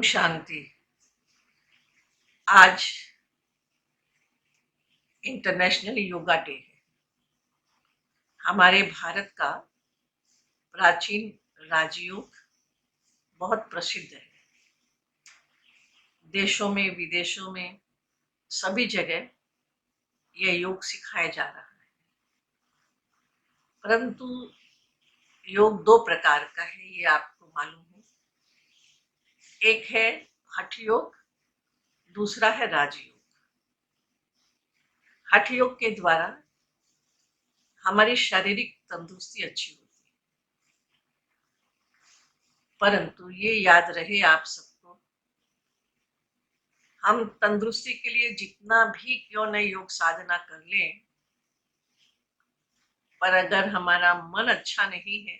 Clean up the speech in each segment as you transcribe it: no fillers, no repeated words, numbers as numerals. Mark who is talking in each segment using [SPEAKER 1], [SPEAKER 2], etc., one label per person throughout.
[SPEAKER 1] ओम शांति। आज international yoga day है। हमारे भारत का प्राचीन राजयोग बहुत प्रसिद्ध है। देशों में विदेशों में सभी जगह यह योग सिखाया जा रहा है। परंतु योग दो प्रकार का है, ये आपको मालूम है। एक है हठ योग, दूसरा है राजयोग। हठ योग के द्वारा हमारी शारीरिक तंदुरुस्ती अच्छी होती है, परंतु ये याद रहे आप सबको, हम तंदुरुस्ती के लिए जितना भी क्यों न योग साधना कर लें, पर अगर हमारा मन अच्छा नहीं है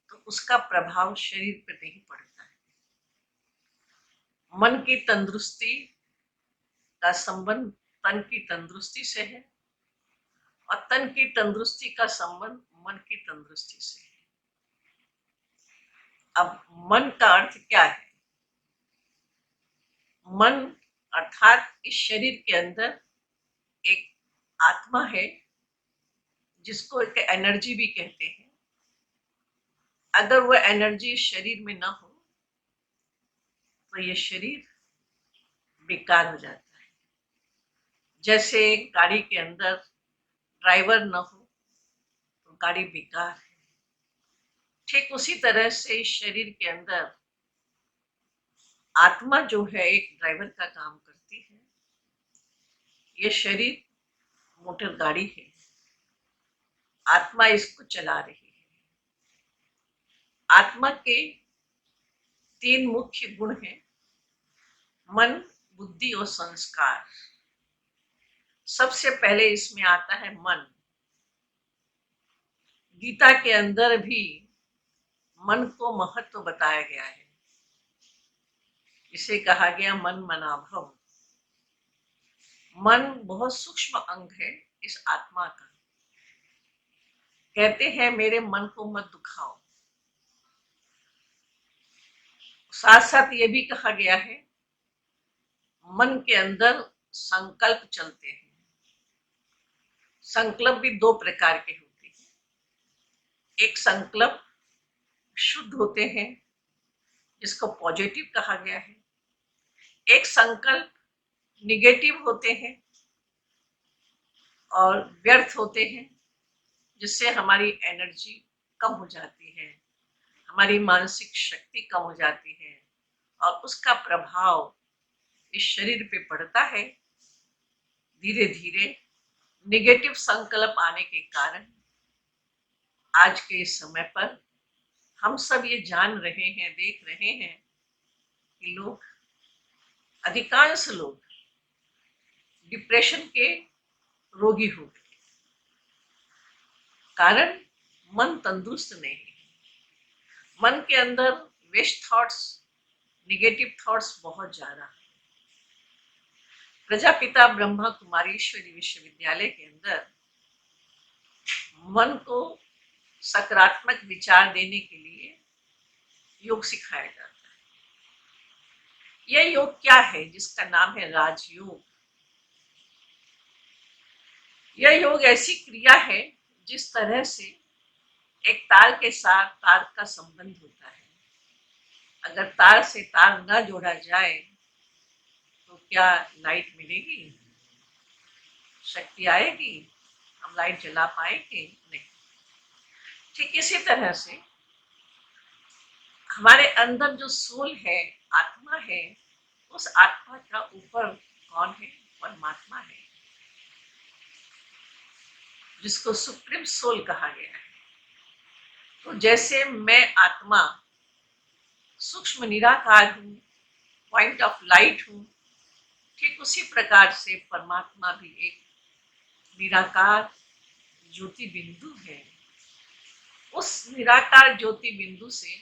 [SPEAKER 1] तो उसका प्रभाव शरीर पर नहीं पड़ता है। मन की तंदुरुस्ती का संबंध तन की तंदुरुस्ती से है और तन की तंदुरुस्ती का संबंध मन की तंदुरुस्ती से है। अब मन का अर्थ क्या है? मन अर्थात इस शरीर के अंदर एक आत्मा है, जिसको एक एनर्जी भी कहते हैं। अगर वह एनर्जी शरीर में ना हो तो ये शरीर बेकार हो जाता है। जैसे गाड़ी के अंदर ड्राइवर न हो तो गाड़ी बेकार है, ठीक उसी तरह से इस शरीर के अंदर आत्मा जो है एक ड्राइवर का काम करती है। ये शरीर मोटर गाड़ी है, आत्मा इसको चला रही है। आत्मा के तीन मुख्य गुण हैं: मन, बुद्धि और संस्कार। सबसे पहले इसमें आता है मन। गीता के अंदर भी मन को महत्व बताया गया है। इसे कहा गया मन मनाभव। मन बहुत सूक्ष्म अंग है इस आत्मा का। कहते हैं मेरे मन को मत दुखाओ। साथ साथ ये भी कहा गया है मन के अंदर संकल्प चलते हैं। संकल्प भी दो प्रकार के होते हैं। एक संकल्प शुद्ध होते हैं, जिसको पॉजिटिव कहा गया है। एक संकल्प निगेटिव होते हैं और व्यर्थ होते हैं, जिससे हमारी एनर्जी कम हो जाती है, हमारी मानसिक शक्ति कम हो जाती है और उसका प्रभाव इस शरीर पे पड़ता है। धीरे धीरे निगेटिव संकल्प आने के कारण आज के इस समय पर हम सब ये जान रहे हैं, देख रहे हैं कि अधिकांश लोग डिप्रेशन के रोगी हो गए। कारण मन तंदुरुस्त नहीं है। मन के अंदर वेस्ट थॉट्स, निगेटिव थॉट्स बहुत ज्यादा है। प्रजापिता ब्रह्मा कुमारी ईश्वरी विश्वविद्यालय के अंदर मन को सकारात्मक विचार देने के लिए योग सिखाया जाता है। यह योग क्या है? जिसका नाम है राजयोग। यह योग ऐसी क्रिया है जिस तरह से एक तार के साथ तार का संबंध होता है। अगर तार से तार न जोड़ा जाए तो क्या लाइट मिलेगी? शक्ति आएगी? हम लाइट जला पाएंगे? नहीं। ठीक इसी तरह से हमारे अंदर जो सोल है, आत्मा है, उस आत्मा का ऊपर कौन है? परमात्मा है, जिसको सुप्रीम सोल कहा गया है। तो जैसे मैं आत्मा सूक्ष्म निराकार हूँ, पॉइंट ऑफ लाइट हूँ, ठीक उसी प्रकार से परमात्मा भी एक निराकार ज्योति बिंदु है। उस निराकार ज्योति बिंदु से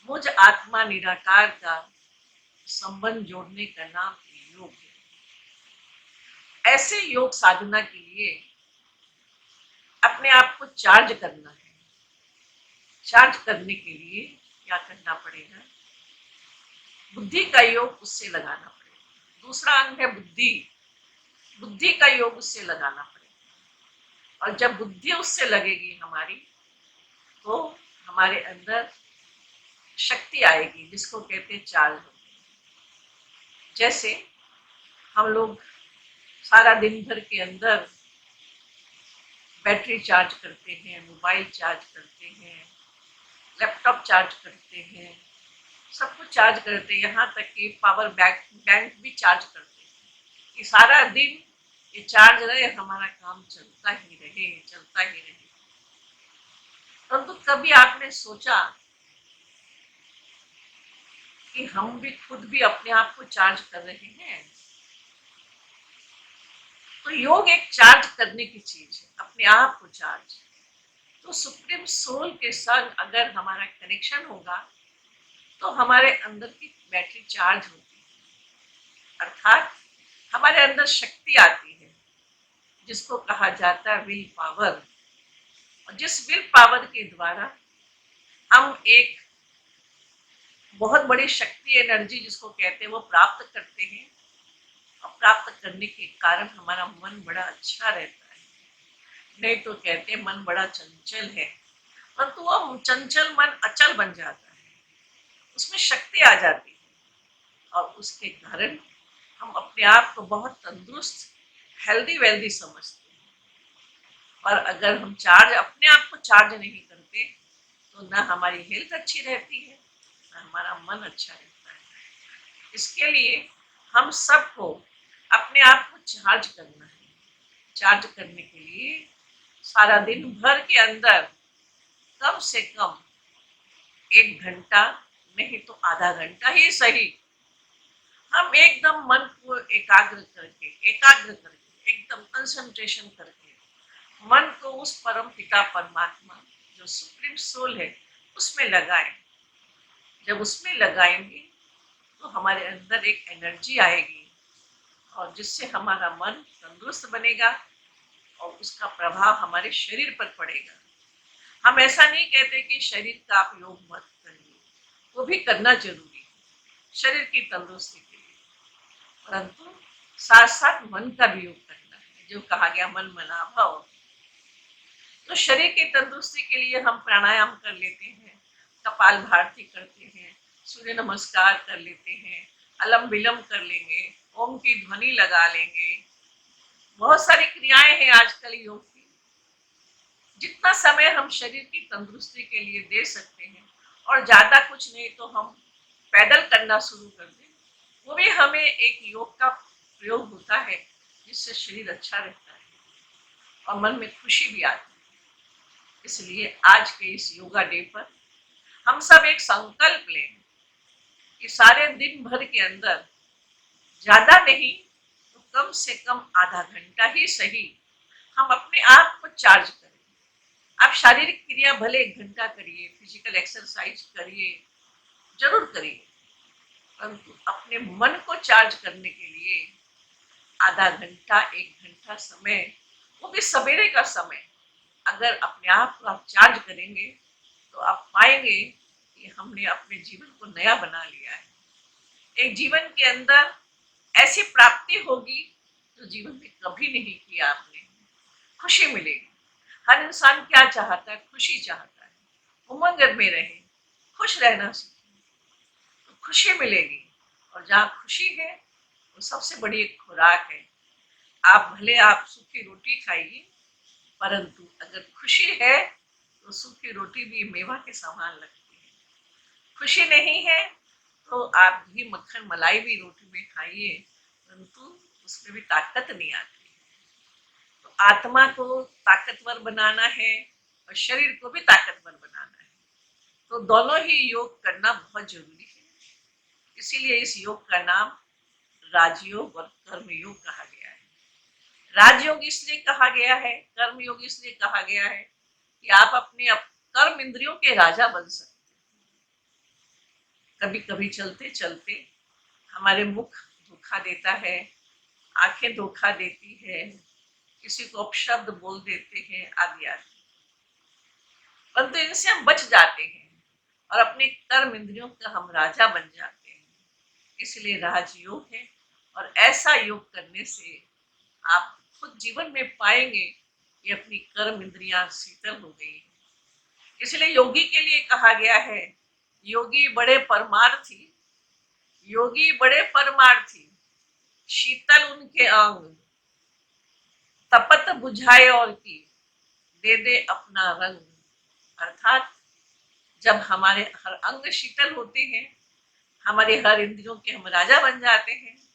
[SPEAKER 1] मुझ आत्मा निराकार का संबंध जोड़ने का नाम योग है। ऐसे योग साधना के लिए अपने आप को चार्ज करना है। चार्ज करने के लिए क्या करना पड़ेगा? बुद्धि का योग उससे लगाना पड़ेगा। दूसरा अंग है बुद्धि, बुद्धि का योग उससे लगाना पड़ेगा। और जब बुद्धि उससे लगेगी हमारी, तो हमारे अंदर शक्ति आएगी, जिसको कहते हैं चार्ज। जैसे हम लोग सारा दिन भर के अंदर बैटरी चार्ज करते हैं, मोबाइल चार्ज करते हैं, लैपटॉप चार्ज करते हैं, सब कुछ चार्ज करते हैं, यहाँ तक कि पावर बैंक बैंक भी चार्ज करते हैं कि सारा दिन ये चार्ज रहे, हमारा काम चलता ही रहे, चलता ही रहे। परंतु कभी आपने सोचा कि हम भी खुद भी अपने आप को चार्ज कर रहे हैं? तो योग एक चार्ज करने की चीज है, अपने आप को चार्ज। तो सुप्रीम सोल के संग अगर हमारा कनेक्शन होगा, तो हमारे अंदर की बैटरी चार्ज होती है, अर्थात हमारे अंदर शक्ति आती है, जिसको कहा जाता है विल पावर। और जिस विल पावर के द्वारा हम एक बहुत बड़ी शक्ति, एनर्जी जिसको कहते हैं, वो प्राप्त करते हैं। और प्राप्त करने के कारण हमारा मन बड़ा अच्छा रहता है। नहीं तो कहते हैं मन बड़ा चंचल है, परंतु वो चंचल मन अचल बन जाता है, उसमें शक्ति आ जाती है। और उसके कारण हम अपने आप को बहुत तंदुरुस्त, हेल्दी वेल्दी समझते हैं। और अगर हम चार्ज अपने आप को चार्ज नहीं करते, तो ना हमारी हेल्थ अच्छी रहती है, ना हमारा मन अच्छा रहता है। इसके लिए हम सबको अपने आप को चार्ज करना है। चार्ज करने के लिए सारा दिन भर के अंदर कम से कम 1 घंटा, नहीं तो आधा घंटा ही सही, हम एकदम मन को एकाग्र करके एकदम कंसंट्रेशन करके मन को उस परम पिता परमात्मा जो सुप्रीम सोल है उसमें लगाएं। जब उसमें लगाएंगे, तो हमारे अंदर एक एनर्जी आएगी, और जिससे हमारा मन तंदुरुस्त बनेगा, और उसका प्रभाव हमारे शरीर पर पड़ेगा। हम ऐसा नहीं कहते कि शरीर का आप योग मत करिए, वो भी करना जरूरी है शरीर की तंदुरुस्ती के लिए, परंतु साथ साथ मन का भी योग करना है, जो कहा गया मन मना भाव। तो शरीर की तंदुरुस्ती के लिए हम प्राणायाम कर लेते हैं, कपाल भारती करते हैं, सूर्य नमस्कार कर लेते हैं, अलम विलम कर लेंगे, ओम की ध्वनि लगा लेंगे। बहुत सारी क्रियाएं हैं आजकल योग की। जितना समय हम शरीर की तंदुरुस्ती के लिए दे सकते हैं, और ज्यादा कुछ नहीं तो हम पैदल करना शुरू कर दें, वो भी हमें एक योग का प्रयोग होता है, जिससे शरीर अच्छा रहता है और मन में खुशी भी आती है। इसलिए आज के इस योगा डे पर हम सब एक संकल्प लें कि सारे दिन भर के अंदर ज्यादा नहीं तो कम से कम आधा घंटा ही सही, हम अपने आप को चार्ज करें। आप शारीरिक क्रिया भले 1 घंटा करिए, फिजिकल एक्सरसाइज करिए, जरूर करिए, परंतु अपने मन को चार्ज करने के लिए आधा घंटा 1 घंटा समय, वो भी सवेरे का समय, अगर अपने आप को आप चार्ज करेंगे, तो आप पाएंगे कि हमने अपने जीवन को नया बना लिया है। एक जीवन के अंदर ऐसी प्राप्ति होगी जो जीवन में कभी नहीं किया आपने। खुशी मिलेगी। हर इंसान क्या चाहता है? खुशी चाहता है, उमंग में रहे, खुश रहना सीखे, तो खुशी मिलेगी। और जहाँ खुशी है, वो सबसे बड़ी एक खुराक है। आप भले आप सूखी रोटी खाइए, परंतु अगर खुशी है, तो सूखी रोटी भी मेवा के समान लगती है। खुशी नहीं है, तो आप घी मक्खन मलाई भी रोटी में खाइए, परंतु उसमें भी ताकत नहीं आती। तो आत्मा को ताकतवर बनाना है, और शरीर को भी ताकतवर बनाना है, तो दोनों ही योग करना बहुत जरूरी है। इसीलिए इस योग का नाम राजयोग और कर्म योग कहा गया है। राजयोग इसलिए कहा गया है, कर्म योग इसलिए कहा गया है कि आप अपने कर्म इंद्रियों के राजा बन सकते। कभी कभी चलते चलते हमारे मुख धोखा देता है, आंखें धोखा देती है, किसी को अपशब्द बोल देते हैं, आदि आदि, परंतु इनसे हम बच जाते हैं और अपने कर्म इंद्रियों का हम राजा बन जाते हैं। इसलिए राजयोग है। और ऐसा योग करने से आप खुद जीवन में पाएंगे कि अपनी कर्म इंद्रियां शीतल हो गई हैं। इसलिए योगी के लिए कहा गया है, योगी बड़े परमार्थी, योगी बड़े परमार्थी, शीतल उनके अंग, तपत बुझाए और की, दे दे अपना रंग। अर्थात जब हमारे हर अंग शीतल होते हैं, हमारे हर इंद्रियों के हम राजा बन जाते हैं,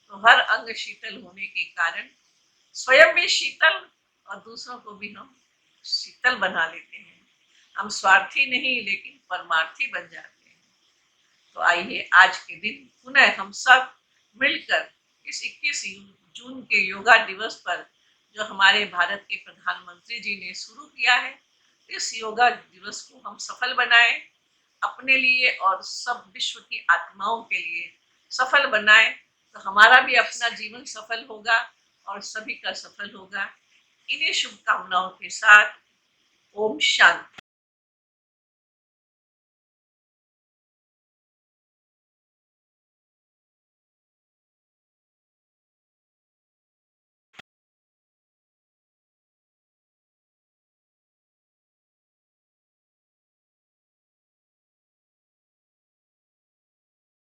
[SPEAKER 1] तो हर अंग शीतल होने के कारण स्वयं भी शीतल और दूसरों को भी हम शीतल बना लेते हैं। हम स्वार्थी नहीं लेकिन परमार्थी बन जाते हैं। तो आइए आज के दिन पुनः हम सब मिलकर इस 21 जून के योगा दिवस पर जो हमारे भारत के प्रधानमंत्री जी ने शुरू किया है, इस योगा दिवस को हम सफल बनाएं, अपने लिए और सब विश्व की आत्माओं के लिए सफल बनाएं, तो हमारा भी अपना जीवन सफल होगा और सभी का सफल होगा। इन्हीं शुभकामनाओं के साथ ओम शांति।